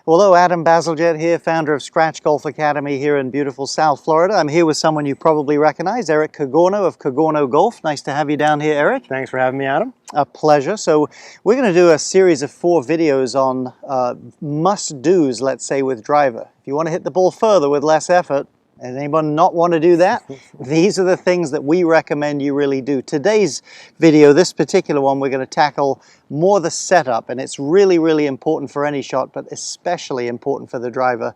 Hello, Adam Bazalgette here, founder of Scratch Golf Academy here in beautiful South Florida. I'm here with someone you probably recognize, Eric Cogorno of Cogorno Golf. Nice to have you down here, Eric. Thanks for having me, Adam. A pleasure. So we're going to do a series of 4 videos on must-dos, let's say, with driver. If you want to hit the ball further with less effort, does anyone not want to do that? These are the things that we recommend you really do. Today's video, this particular one, we're going to tackle more the setup, and it's really, really important for any shot, but especially important for the driver.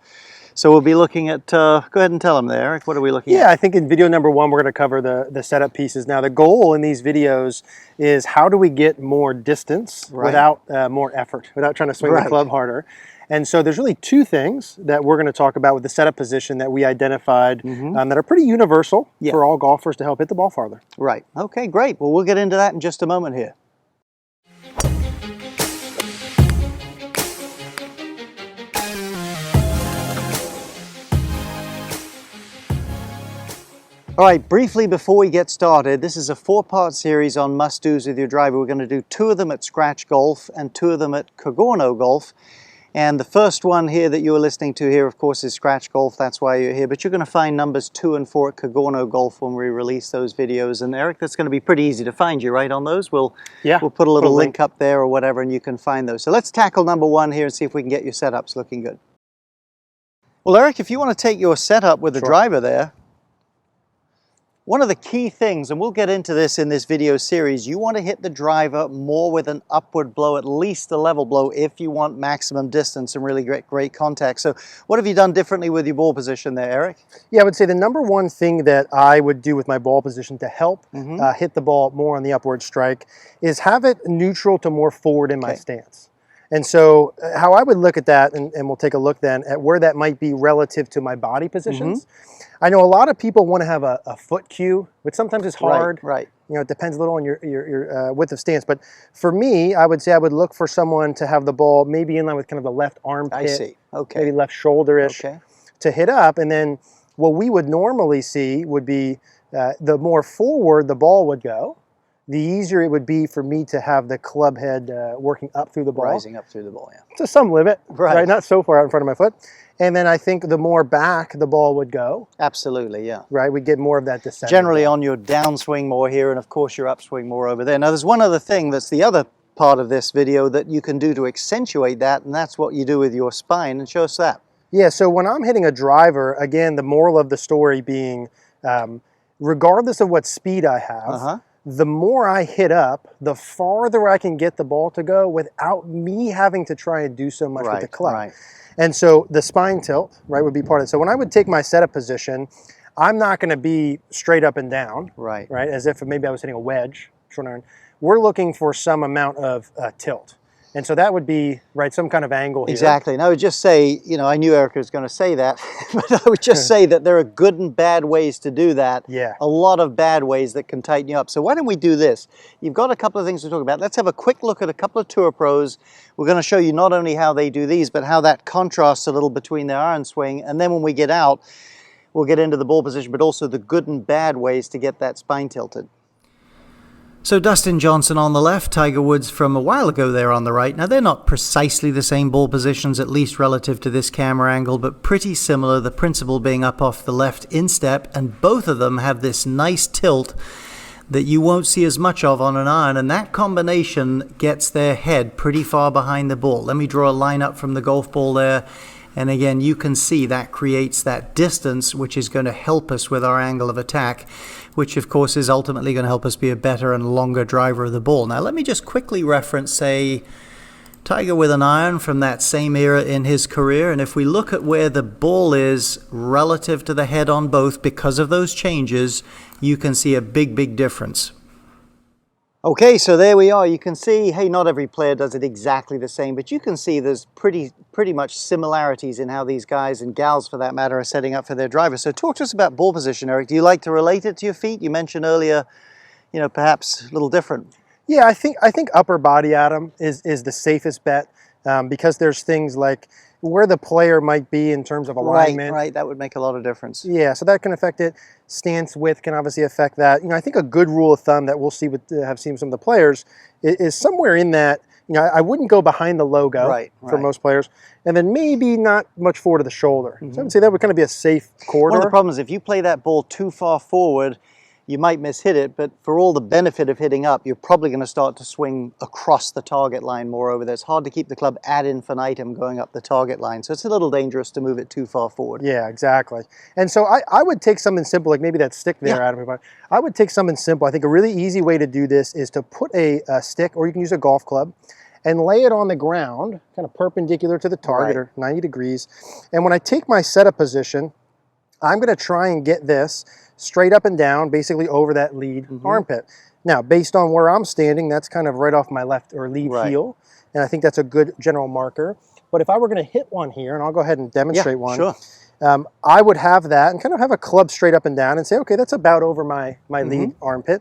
So we'll be looking at, go ahead and tell them there, Eric, what are we looking at? Yeah, I think in video number 1, we're going to cover the setup pieces. Now, the goal in these videos is how do we get more distance without more effort, without trying to swing the club harder. And so there's really 2 things that we're going to talk about with the setup position that we identified that are pretty universal for all golfers to help hit the ball farther. Right. Okay, great. Well, we'll get into that in just a moment here. All right, briefly before we get started, this is a 4-part series on must-dos with your driver. We're going to do 2 of them at Scratch Golf and 2 of them at Cogorno Golf. And the first one here that you're listening to here, of course, is Scratch Golf. That's why you're here. But you're going to find numbers 2 and 4 at Cogorno Golf when we release those videos. And Eric, that's going to be pretty easy to find you, right, on those? We'll put a little link up there or whatever, and you can find those. So let's tackle number 1 here and see if we can get your setups looking good. Well, Eric, if you want to take your setup with the driver there, one of the key things, and we'll get into this in this video series, you want to hit the driver more with an upward blow, at least a level blow, if you want maximum distance and really great contact. So what have you done differently with your ball position there, Eric? Yeah, I would say the number 1 thing that I would do with my ball position to help hit the ball more on the upward strike is have it neutral to more forward in my stance. And so how I would look at that, and we'll take a look then at where that might be relative to my body positions. I know a lot of people want to have a foot cue, which sometimes is hard. Right. You know, it depends a little on your width of stance. But for me, I would say I would look for someone to have the ball maybe in line with kind of the left armpit. I see. Okay. Maybe left shoulder-ish to hit up. And then what we would normally see would be the more forward the ball would go, the easier it would be for me to have the club head working up through the ball. Rising up through the ball, yeah. To some limit, right? Not so far out in front of my foot. And then I think the more back the ball would go. Absolutely, yeah. Right, we get more of that descent. Generally on your downswing more here, and of course your upswing more over there. Now there's one other thing that's the other part of this video that you can do to accentuate that, and that's what you do with your spine, and show us that. Yeah, so when I'm hitting a driver, again, the moral of the story being, regardless of what speed I have, the more I hit up, the farther I can get the ball to go without me having to try and do so much with the club. And so the spine tilt, would be part of it. So when I would take my setup position, I'm not going to be straight up and down, as if maybe I was hitting a wedge, short iron. We're looking for some amount of tilt. And so that would be, some kind of angle here. Exactly. And I would just say, you know, I knew Eric was going to say that, but I would just say that there are good and bad ways to do that. Yeah. A lot of bad ways that can tighten you up. So why don't we do this? You've got a couple of things to talk about. Let's have a quick look at a couple of tour pros. We're going to show you not only how they do these, but how that contrasts a little between their iron swing. And then when we get out, we'll get into the ball position, but also the good and bad ways to get that spine tilted. So Dustin Johnson on the left, Tiger Woods from a while ago there on the right. Now they're not precisely the same ball positions, at least relative to this camera angle, but pretty similar, the principle being up off the left instep, and both of them have this nice tilt that you won't see as much of on an iron, and that combination gets their head pretty far behind the ball. Let me draw a line up from the golf ball there. And again, you can see that creates that distance, which is going to help us with our angle of attack, which of course is ultimately going to help us be a better and longer driver of the ball. Now, let me just quickly reference, say, Tiger with an iron from that same era in his career. And if we look at where the ball is relative to the head on both, because of those changes, you can see a big difference. Okay, so there we are. You can see, hey, not every player does it exactly the same, but you can see there's pretty much similarities in how these guys, and gals for that matter, are setting up for their driver. So talk to us about ball position, Eric. Do you like to relate it to your feet? You mentioned earlier, you know, perhaps a little different. Yeah, I think upper body, Adam, is the safest bet because there's things like where the player might be in terms of alignment. Right, that would make a lot of difference. Yeah, so that can affect it. Stance width can obviously affect that. You know, I think a good rule of thumb that we'll see with have seen some of the players is somewhere in that, you know, I wouldn't go behind the logo for most players, and then maybe not much forward to the shoulder. So I would say that would kind of be a safe corridor. One of the problems, if you play that ball too far forward, you might mishit it, but for all the benefit of hitting up, you're probably going to start to swing across the target line more over there. It's hard to keep the club ad infinitum going up the target line, so it's a little dangerous to move it too far forward. Yeah, exactly. And so I would take something simple, like maybe that stick there, Adam. I would take something simple. I think a really easy way to do this is to put a stick, or you can use a golf club, and lay it on the ground, kind of perpendicular to the target, or 90 degrees. And when I take my setup position, I'm going to try and get this straight up and down, basically over that lead armpit. Now, based on where I'm standing, that's kind of right off my left or lead heel, and I think that's a good general marker. But if I were going to hit one here, and I'll go ahead and demonstrate one, I would have that and kind of have a club straight up and down and say, okay, that's about over my lead armpit.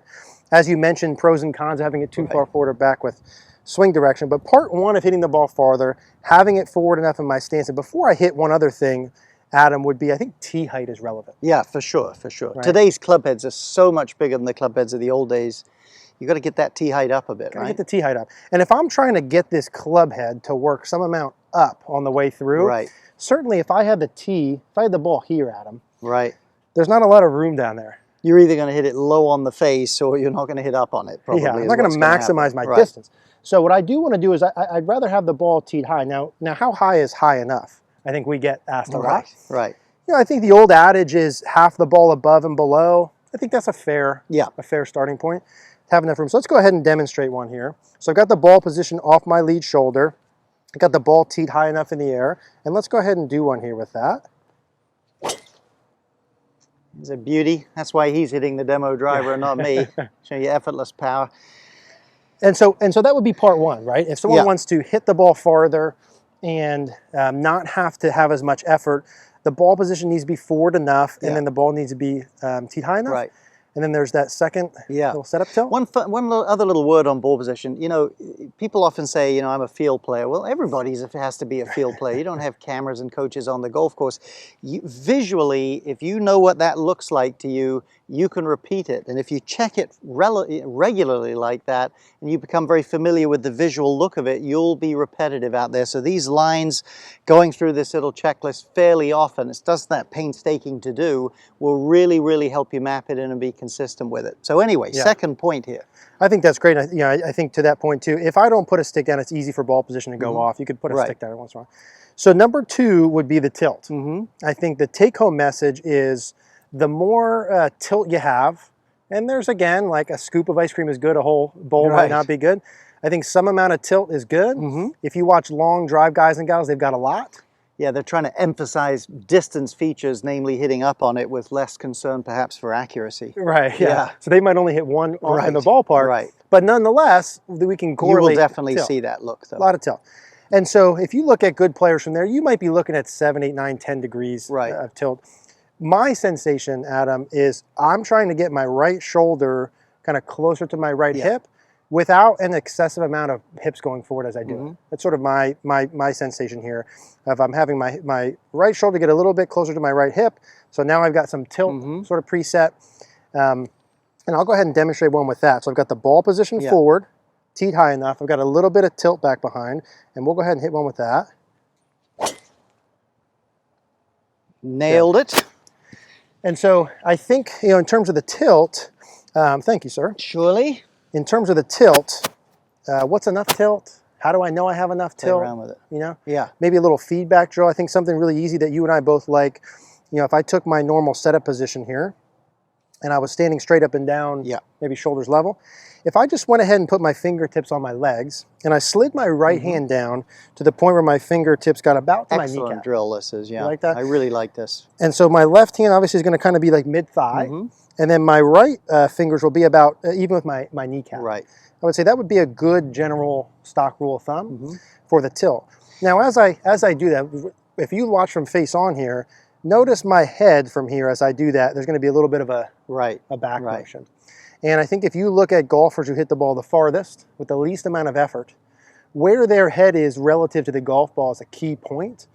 As you mentioned, pros and cons of having it too far forward or back with swing direction. But part one of hitting the ball farther, having it forward enough in my stance. And before I hit, one other thing, Adam, would be, I think tee height is relevant. Yeah, for sure, for sure. Today's club heads are so much bigger than the club heads of the old days. You got to get that tee height up a bit, Get the tee height up. And if I'm trying to get this club head to work some amount up on the way through, certainly if I had the tee, if I had the ball here, Adam, there's not a lot of room down there. You're either going to hit it low on the face, or you're not going to hit up on it, probably. Yeah, I'm not going to maximize my distance. So what I do want to do is I'd rather have the ball teed high. Now how high is high enough? I think we get asked a lot. You know, I think the old adage is half the ball above and below. I think that's a fair starting point. Have enough room. So let's go ahead and demonstrate one here. So I've got the ball positioned off my lead shoulder. I've got the ball teed high enough in the air. And let's go ahead and do one here with that. It's a beauty. That's why he's hitting the demo driver and not me. Show you effortless power. And so that would be part one, right? If someone wants to hit the ball farther and not have to have as much effort, the ball position needs to be forward enough, and then the ball needs to be teed high enough. And then there's that second little setup tilt. One other little word on ball position. You know, people often say, you know, I'm a field player. Well, everybody has to be a field player. You don't have cameras and coaches on the golf course. Visually, if you know what that looks like to you, you can repeat it. And if you check it regularly like that, and you become very familiar with the visual look of it, you'll be repetitive out there. So these lines, going through this little checklist fairly often, it's just that painstaking to do, will really, really help you map it in and be consistent with it. So anyway, second point here. I think that's great. You know, I think to that point too, if I don't put a stick down, it's easy for ball position to go off. You could put a stick down once in a while. So number two would be the tilt. I think the take-home message is the more tilt you have, and there's again, like a scoop of ice cream is good, a whole bowl might not be good. I think some amount of tilt is good. If you watch long drive guys and gals, they've got a lot. Yeah, they're trying to emphasize distance features, namely hitting up on it with less concern perhaps for accuracy. So they might only hit one in the ballpark. But nonetheless, we can correlate. You will definitely see that look, though. A lot of tilt. And so if you look at good players from there, you might be looking at 7, 8, 9, 10 degrees of tilt. My sensation, Adam, is I'm trying to get my right shoulder kind of closer to my right hip without an excessive amount of hips going forward as I do it. That's sort of my sensation here. Of I'm having my right shoulder get a little bit closer to my right hip. So now I've got some tilt sort of preset. And I'll go ahead and demonstrate one with that. So I've got the ball position forward, teed high enough. I've got a little bit of tilt back behind, and we'll go ahead and hit one with that. Nailed it. And so I think, you know, in terms of the tilt, thank you, sir. Surely. In terms of the tilt, what's enough tilt? How do I know I have enough tilt? Play around with it. You know? Maybe a little feedback drill. I think something really easy that you and I both like. You know, if I took my normal setup position here and I was standing straight up and down, maybe shoulders level, if I just went ahead and put my fingertips on my legs and I slid my right hand down to the point where my fingertips got about to my kneecap. Excellent drill this is, You like that? I really like this. And so my left hand obviously is going to kind of be like mid-thigh, and then my right fingers will be about even with my kneecap. I would say that would be a good general stock rule of thumb for the tilt. Now, as I do that, if you watch from face on here, notice my head from here as I do that. There's going to be a little bit of a back motion. And I think if you look at golfers who hit the ball the farthest with the least amount of effort, where their head is relative to the golf ball is a key point.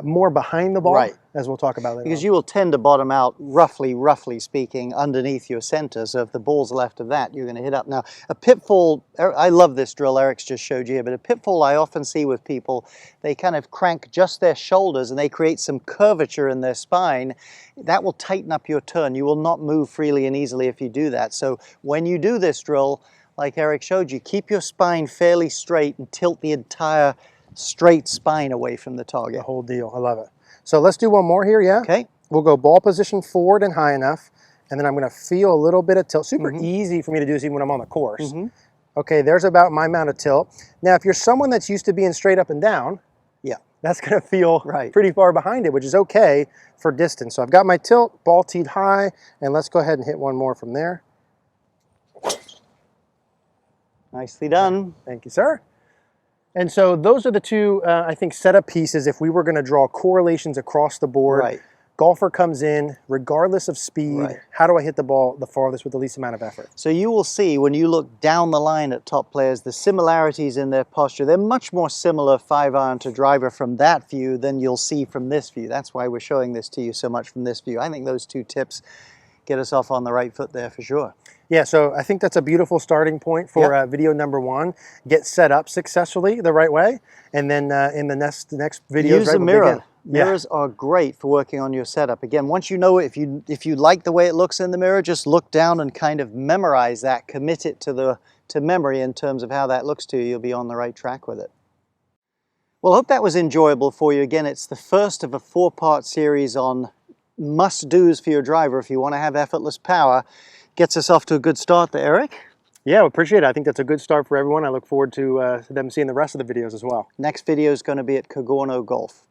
more behind the ball, right, as we'll talk about later because on. you will tend to bottom out roughly speaking underneath your center. So if the ball's left of that, you're going to hit up. Now a pitfall, I love this drill Eric's just showed you here, but a pitfall I often see with people, they kind of crank just their shoulders and they create some curvature in their spine. That will tighten up your turn. You will not move freely and easily if you do that. So when you do this drill, like Eric showed you, keep your spine fairly straight and tilt the entire straight spine away from the target. The whole deal. I love it. So let's do one more here, yeah? Okay. We'll go ball position forward and high enough, and then I'm going to feel a little bit of tilt. Super easy for me to do this even when I'm on the course. Okay, there's about my amount of tilt. Now, if you're someone that's used to being straight up and down, yeah, that's going to feel pretty far behind it, which is okay for distance. So I've got my tilt, ball teed high, and let's go ahead and hit one more from there. Nicely done. Thank you, sir. And so those are the two, I think, setup pieces if we were going to draw correlations across the board. Right. Golfer comes in, regardless of speed, how do I hit the ball the farthest with the least amount of effort? So you will see when you look down the line at top players, the similarities in their posture. They're much more similar 5-iron to driver from that view than you'll see from this view. That's why we're showing this to you so much from this view. I think those two tips get us off on the right foot there for sure. Yeah, so I think that's a beautiful starting point for video number 1. Get set up successfully the right way, and then in the next video, use a mirror. Mirrors are great for working on your setup. Again, once you know if you like the way it looks in the mirror, just look down and kind of memorize that, commit it to memory in terms of how that looks to you. You'll be on the right track with it. Well, I hope that was enjoyable for you. Again, it's the first of a 4-part series on must-dos for your driver if you want to have effortless power. Gets us off to a good start there, Eric. Yeah, we appreciate it. I think that's a good start for everyone. I look forward to them seeing the rest of the videos as well. Next video is going to be at Cogorno Golf.